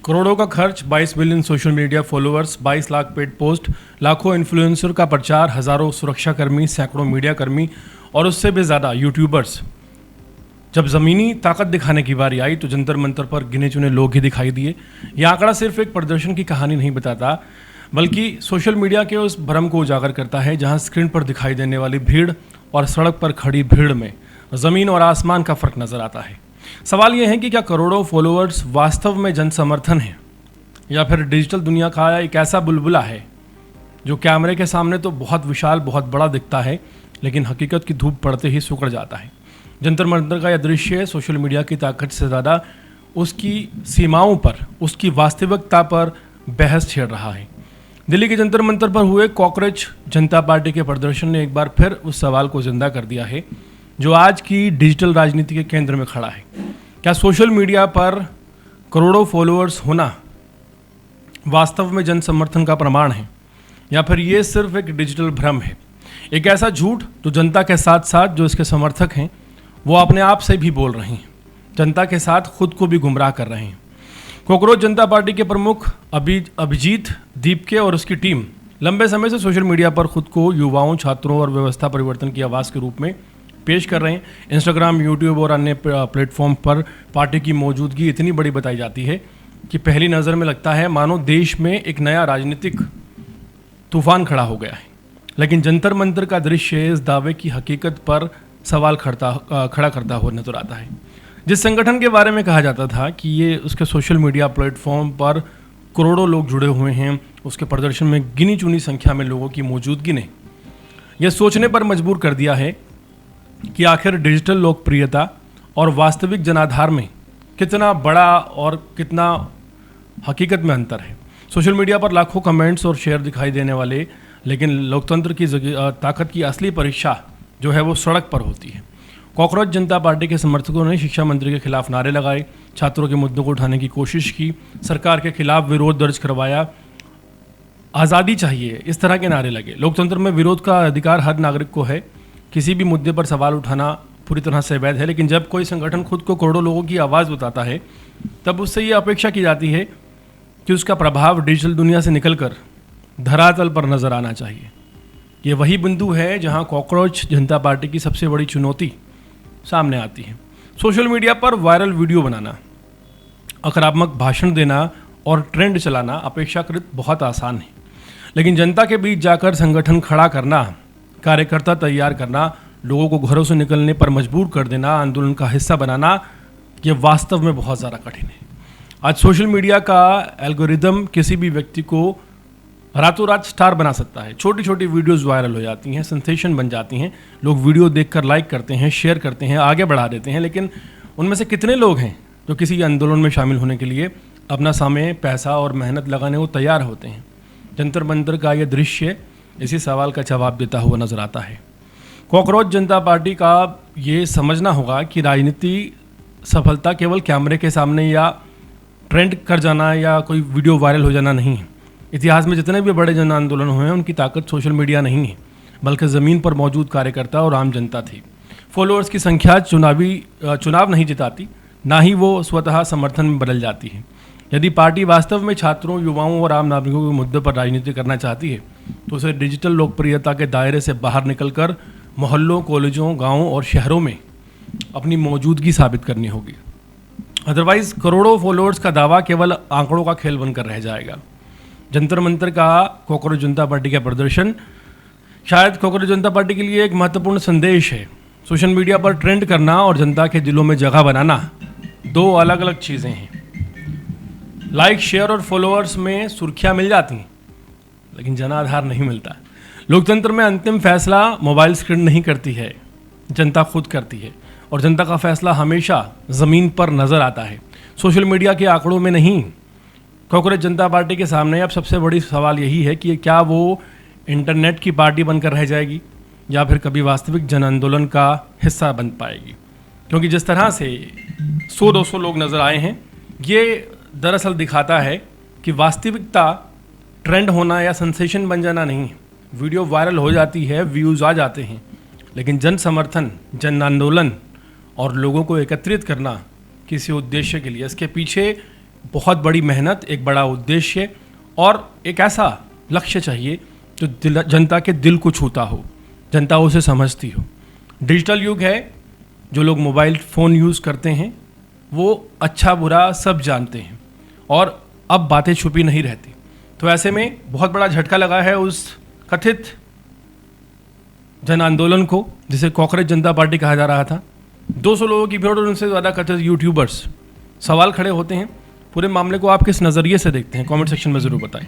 करोड़ों का खर्च, 22 billion social media followers, 22 lakh paid post, लाखों इन्फ्लुएंसर का प्रचार, हजारों सुरक्षाकर्मी, सैकड़ों मीडिया कर्मी और उससे भी ज़्यादा यूट्यूबर्स। जब ज़मीनी ताकत दिखाने की बारी आई तो जंतर मंतर पर गिने चुने लोग ही दिखाई दिए। यह आंकड़ा सिर्फ एक प्रदर्शन की कहानी नहीं बताता, बल्कि सोशल मीडिया के उस भ्रम को उजागर करता है जहां स्क्रीन पर दिखाई देने वाली भीड़ और सड़क पर खड़ी भीड़ में ज़मीन और आसमान का फ़र्क नज़र आता है। सवाल यह है कि क्या करोड़ों फॉलोअर्स वास्तव में जन समर्थन है, या फिर डिजिटल दुनिया का एक ऐसा बुलबुला है जो कैमरे के सामने तो बहुत विशाल, बहुत बड़ा दिखता है, लेकिन हकीकत की धूप पड़ते ही सिकुड़ जाता है। जंतर मंतर का यह दृश्य सोशल मीडिया की ताकत से ज़्यादा उसकी सीमाओं पर, उसकी वास्तविकता पर बहस छेड़ रहा है। दिल्ली के जंतर मंतर पर हुए कॉकरोच जनता पार्टी के प्रदर्शन ने एक बार फिर उस सवाल को जिंदा कर दिया है जो आज की डिजिटल राजनीति के केंद्र में खड़ा है। क्या सोशल मीडिया पर करोड़ों फॉलोअर्स होना वास्तव में जन समर्थन का प्रमाण है, या फिर ये सिर्फ एक डिजिटल भ्रम है, एक ऐसा झूठ जो जनता के साथ साथ जो इसके समर्थक हैं वो अपने आप से भी बोल रहे हैं, जनता के साथ खुद को भी गुमराह कर रहे हैं। कॉकरोच जनता पार्टी के प्रमुख अभिजीत दीपके और उसकी टीम लंबे समय से सोशल मीडिया पर खुद को युवाओं, छात्रों और व्यवस्था परिवर्तन की आवाज़ के रूप में पेश कर रहे हैं। इंस्टाग्राम, यूट्यूब और अन्य प्लेटफॉर्म पर पार्टी की मौजूदगी इतनी बड़ी बताई जाती है कि पहली नज़र में लगता है मानो देश में एक नया राजनीतिक तूफान खड़ा हो गया है। लेकिन जंतर मंतर का दृश्य इस दावे की हकीकत पर सवाल खड़ा करता हुआ नजर आता है। जिस संगठन के बारे में कहा जाता था कि ये उसके सोशल मीडिया प्लेटफॉर्म पर करोड़ों लोग जुड़े हुए हैं, उसके प्रदर्शन में गिनी चुनी संख्या में लोगों की मौजूदगी ने यह सोचने पर मजबूर कर दिया है कि आखिर डिजिटल लोकप्रियता और वास्तविक जनाधार में कितना बड़ा और कितना हकीकत में अंतर है। सोशल मीडिया पर लाखों कमेंट्स और शेयर दिखाई देने वाले, लेकिन लोकतंत्र की ताकत की असली परीक्षा जो है वो सड़क पर होती है। कॉकरोच जनता पार्टी के समर्थकों ने शिक्षा मंत्री के खिलाफ नारे लगाए, छात्रों के मुद्दों को उठाने की कोशिश की, सरकार के खिलाफ विरोध दर्ज करवाया, आज़ादी चाहिए, इस तरह के नारे लगे। लोकतंत्र में विरोध का अधिकार हर नागरिक को है, किसी भी मुद्दे पर सवाल उठाना पूरी तरह से वैध है। लेकिन जब कोई संगठन खुद को करोड़ों लोगों की आवाज़ बताता है तब उससे ये अपेक्षा की जाती है कि उसका प्रभाव डिजिटल दुनिया से निकलकर धरातल पर नजर आना चाहिए। ये वही बिंदु है जहां कॉकरोच जनता पार्टी की सबसे बड़ी चुनौती सामने आती है। सोशल मीडिया पर वायरल वीडियो बनाना, आक्रामक भाषण देना और ट्रेंड चलाना अपेक्षाकृत बहुत आसान है, लेकिन जनता के बीच जाकर संगठन खड़ा करना, कार्यकर्ता तैयार करना, लोगों को घरों से निकलने पर मजबूर कर देना, आंदोलन का हिस्सा बनाना, ये वास्तव में बहुत ज़्यादा कठिन है। आज सोशल मीडिया का एल्गोरिदम किसी भी व्यक्ति को रातों रात स्टार बना सकता है। छोटी छोटी वीडियोस वायरल हो जाती हैं, सेंसेशन बन जाती हैं, लोग वीडियो देखकर लाइक करते हैं, शेयर करते हैं, आगे बढ़ा देते हैं, लेकिन उनमें से कितने लोग हैं जो किसी आंदोलन में शामिल होने के लिए अपना समय, पैसा और मेहनत लगाने को तैयार होते हैं। जंतर मंतर का यह दृश्य इसी सवाल का जवाब देता हुआ नजर आता है। कॉकरोच जनता पार्टी का ये समझना होगा कि राजनीति सफलता केवल कैमरे के सामने या ट्रेंड कर जाना या कोई वीडियो वायरल हो जाना नहीं है। इतिहास में जितने भी बड़े जन आंदोलन हुए हैं उनकी ताकत सोशल मीडिया नहीं है, बल्कि ज़मीन पर मौजूद कार्यकर्ता और आम जनता थी। फॉलोअर्स की संख्या चुनाव नहीं जिताती, ना ही वो स्वतः समर्थन में बदल जाती है। यदि पार्टी वास्तव में छात्रों, युवाओं और आम नागरिकों के मुद्दे पर राजनीति करना चाहती है तो उसे डिजिटल लोकप्रियता के दायरे से बाहर निकलकर मोहल्लों, कॉलेजों, गाँवों और शहरों में अपनी मौजूदगी साबित करनी होगी। अदरवाइज करोड़ों फॉलोअर्स का दावा केवल आंकड़ों का खेल बनकर रह जाएगा। जंतर मंतर का कॉकरोच जनता पार्टी का प्रदर्शन शायद कॉकरोच जनता पार्टी के लिए एक महत्वपूर्ण संदेश है। सोशल मीडिया पर ट्रेंड करना और जनता के दिलों में जगह बनाना दो अलग अलग चीज़ें हैं। लाइक, शेयर और फॉलोअर्स में सुर्खियाँ मिल जाती हैं, लेकिन जनाधार नहीं मिलता। लोकतंत्र में अंतिम फैसला मोबाइल स्क्रीन नहीं करती है, जनता खुद करती है, और जनता का फैसला हमेशा ज़मीन पर नज़र आता है, सोशल मीडिया के आंकड़ों में नहीं। कॉकरोच जनता पार्टी के सामने अब सबसे बड़ी सवाल यही है कि क्या वो इंटरनेट की पार्टी बनकर रह जाएगी या फिर कभी वास्तविक जन आंदोलन का हिस्सा बन पाएगी। क्योंकि जिस तरह से 100-200 लोग नज़र आए हैं, ये दरअसल दिखाता है कि वास्तविकता ट्रेंड होना या सेंसेशन बन जाना नहीं है। वीडियो वायरल हो जाती है, व्यूज़ आ जाते हैं, लेकिन जन समर्थन, जन आंदोलन और लोगों को एकत्रित करना किसी उद्देश्य के लिए, इसके पीछे बहुत बड़ी मेहनत, एक बड़ा उद्देश्य और एक ऐसा लक्ष्य चाहिए जो जनता के दिल को छूता हो, जनता उसे समझती हो। डिजिटल युग है, जो लोग मोबाइल फ़ोन यूज़ करते हैं वो अच्छा बुरा सब जानते हैं और अब बातें छुपी नहीं रहती। तो ऐसे में बहुत बड़ा झटका लगा है उस कथित जन आंदोलन को जिसे कॉकरोच जनता पार्टी कहा जा रहा था। 200 लोगों की भीड़ और उनसे ज़्यादा कथित यूट्यूबर्स। सवाल खड़े होते हैं, पूरे मामले को आप किस नज़रिए से देखते हैं? कमेंट सेक्शन में ज़रूर बताएं।